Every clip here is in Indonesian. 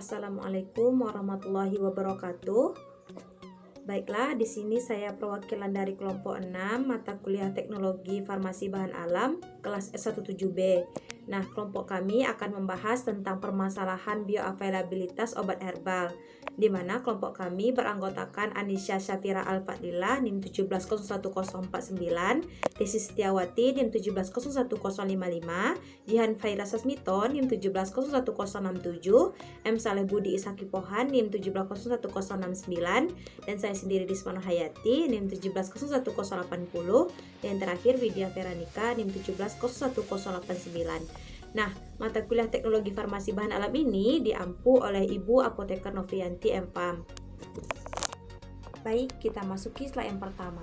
Assalamualaikum warahmatullahi wabarakatuh. Baiklah, di sini saya perwakilan dari kelompok 6 mata kuliah Teknologi Farmasi Bahan Alam kelas S17B. Nah, kelompok kami akan membahas tentang permasalahan bioavailabilitas obat herbal, di mana kelompok kami beranggotakan Anisya Syafira Al-Fadlilah NIM 1701049, Desi Setiawati NIM 1701055, Jihan Faira Sasmito NIM 1701067, M Saleh Budi Ishaki Pohan NIM 1701069, dan saya sendiri Dismano Hayati NIM 1701080, dan terakhir Widya Veranika NIM 1701089. Nah, mata kuliah Teknologi Farmasi Bahan Alam ini diampu oleh Ibu Apoteker Novianti MPharm. Baik, kita masuki slide yang pertama.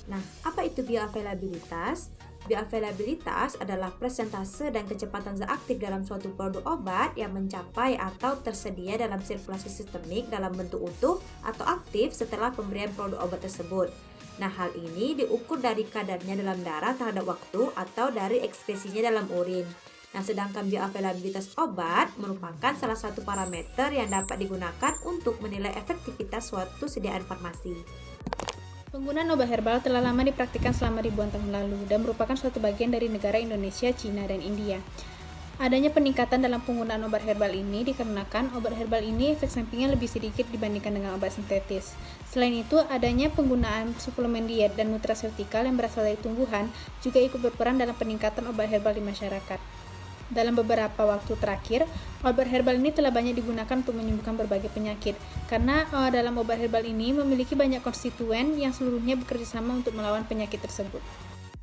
Nah, apa itu bioavailabilitas? Bioavailabilitas adalah persentase dan kecepatan zat aktif dalam suatu produk obat yang mencapai atau tersedia dalam sirkulasi sistemik dalam bentuk utuh atau aktif setelah pemberian produk obat tersebut. Nah, hal ini diukur dari kadarnya dalam darah terhadap waktu atau dari ekspresinya dalam urin. Nah, sedangkan bioavailabilitas obat merupakan salah satu parameter yang dapat digunakan untuk menilai efektivitas suatu sediaan farmasi. Penggunaan obat herbal telah lama dipraktikkan selama ribuan tahun lalu dan merupakan suatu bagian dari negara Indonesia, Cina, dan India. Adanya peningkatan dalam penggunaan obat herbal ini dikarenakan obat herbal ini efek sampingnya lebih sedikit dibandingkan dengan obat sintetis. Selain itu, adanya penggunaan suplemen diet dan nutraseutikal yang berasal dari tumbuhan juga ikut berperan dalam peningkatan obat herbal di masyarakat. Dalam beberapa waktu terakhir, obat herbal ini telah banyak digunakan untuk menyembuhkan berbagai penyakit, karena dalam obat herbal ini memiliki banyak konstituen yang seluruhnya bekerja sama untuk melawan penyakit tersebut.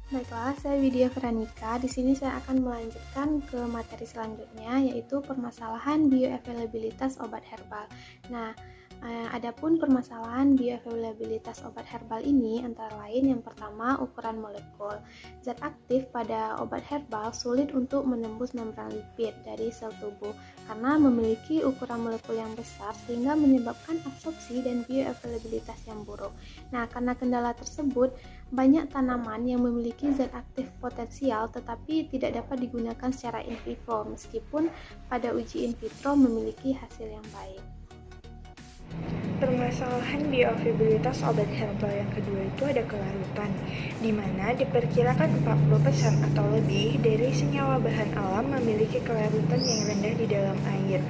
Baiklah, saya Widya Veranika. Di sini saya akan melanjutkan ke materi selanjutnya, yaitu permasalahan bioavailabilitas obat herbal. Nah, adapun permasalahan bioavailabilitas obat herbal ini antara lain yang pertama ukuran molekul. Zat aktif pada obat herbal sulit untuk menembus membran lipid dari sel tubuh karena memiliki ukuran molekul yang besar sehingga menyebabkan absorpsi dan bioavailabilitas yang buruk. Nah, karena kendala tersebut, banyak tanaman yang memiliki zat aktif potensial tetapi tidak dapat digunakan secara in vivo meskipun pada uji in vitro memiliki hasil yang baik. Permasalahan bioavailabilitas obat herbal yang kedua itu ada kelarutan, di mana diperkirakan 40% atau lebih dari senyawa bahan alam memiliki kelarutan yang rendah di dalam air,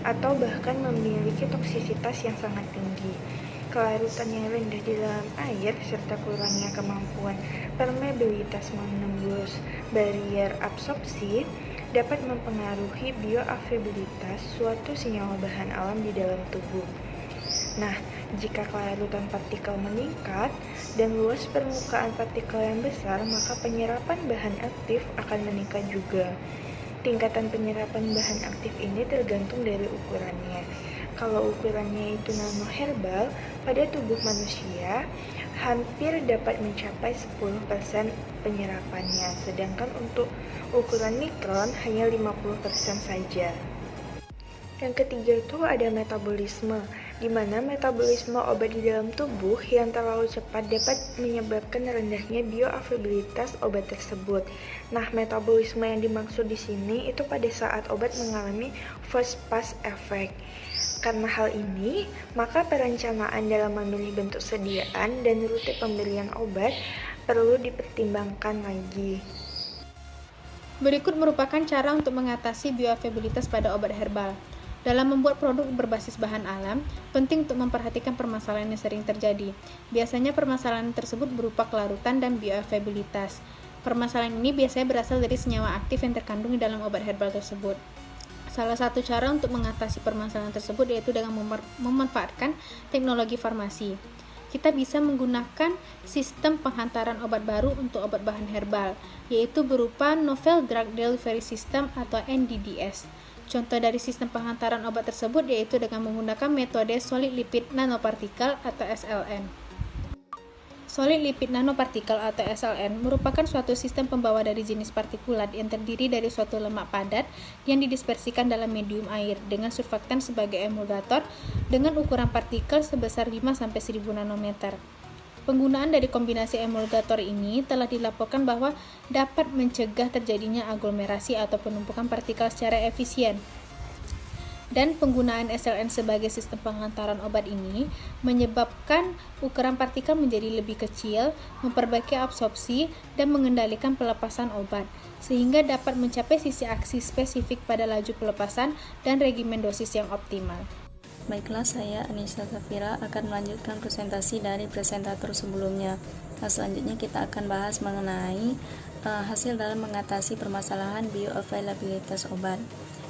atau bahkan memiliki toksisitas yang sangat tinggi. Kelarutan yang rendah di dalam air serta kurangnya kemampuan permeabilitas menembus barrier absorpsi dapat mempengaruhi bioavailabilitas suatu senyawa bahan alam di dalam tubuh. Nah, jika kelarutan partikel meningkat dan luas permukaan partikel yang besar, maka penyerapan bahan aktif akan meningkat juga. Tingkatan penyerapan bahan aktif ini tergantung dari ukurannya. Kalau ukurannya itu nanoherbal, pada tubuh manusia hampir dapat mencapai 10% penyerapannya, sedangkan untuk ukuran mikron hanya 50% saja. Yang ketiga itu ada metabolisme, di mana metabolisme obat di dalam tubuh yang terlalu cepat dapat menyebabkan rendahnya bioavailabilitas obat tersebut. Nah, metabolisme yang dimaksud di sini itu pada saat obat mengalami first pass effect. Karena hal ini, maka perencanaan dalam memilih bentuk sediaan dan rute pemberian obat perlu dipertimbangkan lagi. Berikut merupakan cara untuk mengatasi bioavailabilitas pada obat herbal. Dalam membuat produk berbasis bahan alam, penting untuk memperhatikan permasalahan yang sering terjadi. Biasanya permasalahan tersebut berupa kelarutan dan bioavailabilitas. Permasalahan ini biasanya berasal dari senyawa aktif yang terkandung di dalam obat herbal tersebut. Salah satu cara untuk mengatasi permasalahan tersebut yaitu dengan memanfaatkan teknologi farmasi. Kita bisa menggunakan sistem penghantaran obat baru untuk obat bahan herbal, yaitu berupa Novel Drug Delivery System atau NDDS. Contoh dari sistem penghantaran obat tersebut yaitu dengan menggunakan metode Solid Lipid Nanoparticle atau SLN. Solid Lipid Nanoparticle atau SLN merupakan suatu sistem pembawa dari jenis partikulat yang terdiri dari suatu lemak padat yang didispersikan dalam medium air dengan surfaktan sebagai emulgator dengan ukuran partikel sebesar 5-1000 nanometer. Penggunaan dari kombinasi emulgator ini telah dilaporkan bahwa dapat mencegah terjadinya aglomerasi atau penumpukan partikel secara efisien. Dan penggunaan SLN sebagai sistem penghantaran obat ini menyebabkan ukuran partikel menjadi lebih kecil, memperbaiki absorpsi, dan mengendalikan pelepasan obat, sehingga dapat mencapai sisi aksi spesifik pada laju pelepasan dan regimen dosis yang optimal. Baiklah, saya Anissa Safira akan melanjutkan presentasi dari presentator sebelumnya. Nah, selanjutnya kita akan bahas mengenai hasil dalam mengatasi permasalahan bioavailabilitas obat.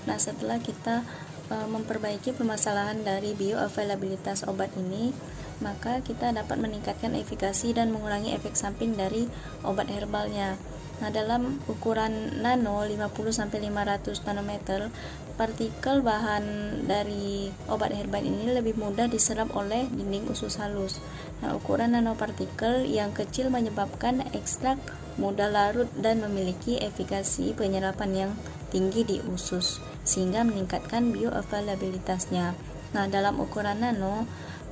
Nah, setelah kita memperbaiki permasalahan dari bioavailabilitas obat ini, maka kita dapat meningkatkan efikasi dan mengurangi efek samping dari obat herbalnya. Nah, dalam ukuran nano 50-500 nanometer, partikel bahan dari obat herbal ini lebih mudah diserap oleh dinding usus halus. Nah, ukuran nanopartikel yang kecil menyebabkan ekstrak mudah larut dan memiliki efikasi penyerapan yang tinggi di usus, sehingga meningkatkan bioavailabilitasnya. Nah, dalam ukuran nano,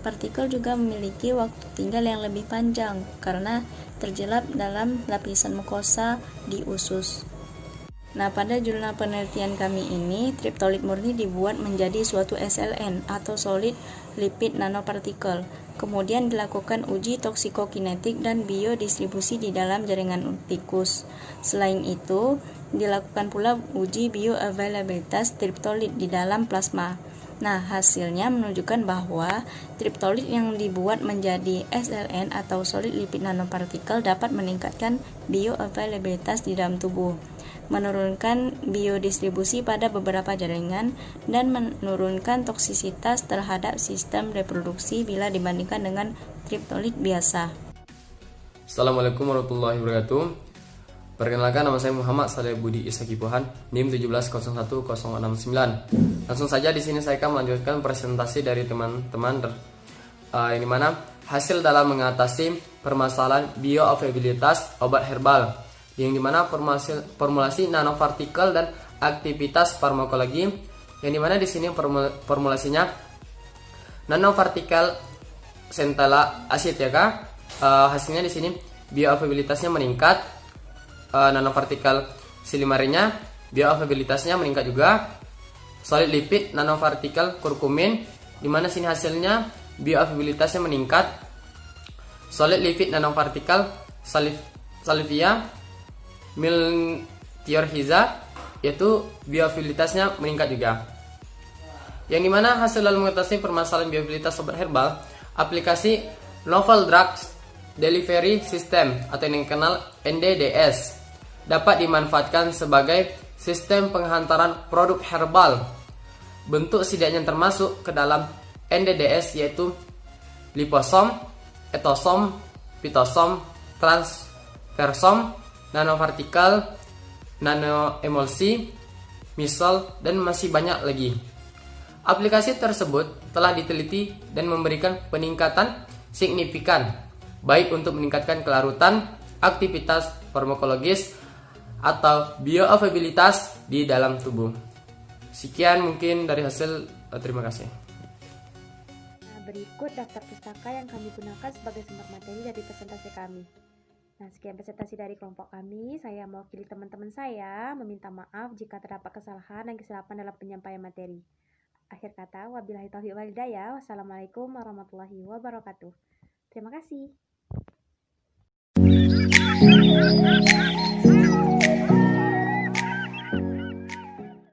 partikel juga memiliki waktu tinggal yang lebih panjang karena terjelap dalam lapisan mukosa di usus. Nah, pada jurnal penelitian kami ini, triptolit murni dibuat menjadi suatu SLN atau solid lipid nanopartikel. Kemudian dilakukan uji toksikokinetik dan biodistribusi di dalam jaringan tikus. Selain itu, dilakukan pula uji bioavailabilitas triptolit di dalam plasma. Nah, hasilnya menunjukkan bahwa triptolit yang dibuat menjadi SLN atau solid lipid nanopartikel dapat meningkatkan bioavailabilitas di dalam tubuh, menurunkan biodistribusi pada beberapa jaringan, dan menurunkan toksisitas terhadap sistem reproduksi bila dibandingkan dengan triptolit biasa. Assalamualaikum warahmatullahi wabarakatuh. Perkenalkan, nama saya Muhammad Saleh Budi Isakipuhan, NIM 1701069. Langsung saja di sini saya akan melanjutkan presentasi dari teman-teman yang dimana hasil dalam mengatasi permasalahan bioavailabilitas obat herbal, yang dimana formulasi nanopartikel dan aktivitas farmakologi, yang dimana di sini formulasinya nanopartikel centella acid ya kak. Hasilnya di sini bioavailabilitasnya meningkat. Nanopartikel silimarinya bioavailabilitasnya meningkat juga. Solid lipid nanopartikel kurkumin, dimana sini hasilnya bioavailabilitasnya meningkat. Solid lipid nanopartikel salvia miltiorhiza, yaitu bioavailabilitasnya meningkat juga. Yang dimana hasil dalam mengatasi permasalahan bioavailabilitas obat herbal, aplikasi Novel Drugs Delivery System atau yang dikenal NDDS dapat dimanfaatkan sebagai sistem penghantaran produk herbal. Bentuk sidaknya termasuk ke dalam NDDS yaitu liposom, etosom, pitosom, transfersom, nanopartikel, nanoemulsi, misol, dan masih banyak lagi. Aplikasi tersebut telah diteliti dan memberikan peningkatan signifikan, baik untuk meningkatkan kelarutan, aktivitas farmakologis, atau bioavailabilitas di dalam tubuh. Sekian mungkin dari hasil. Terima kasih. Nah, berikut daftar pustaka yang kami gunakan sebagai sumber materi dari presentasi kami. Nah, sekian presentasi dari kelompok kami. Saya mewakili teman-teman saya meminta maaf jika terdapat kesalahan dan kesilapan dalam penyampaian materi. Akhir kata, wabillahi taufiq wal hidayah. Wassalamualaikum warahmatullahi wabarakatuh. Terima kasih.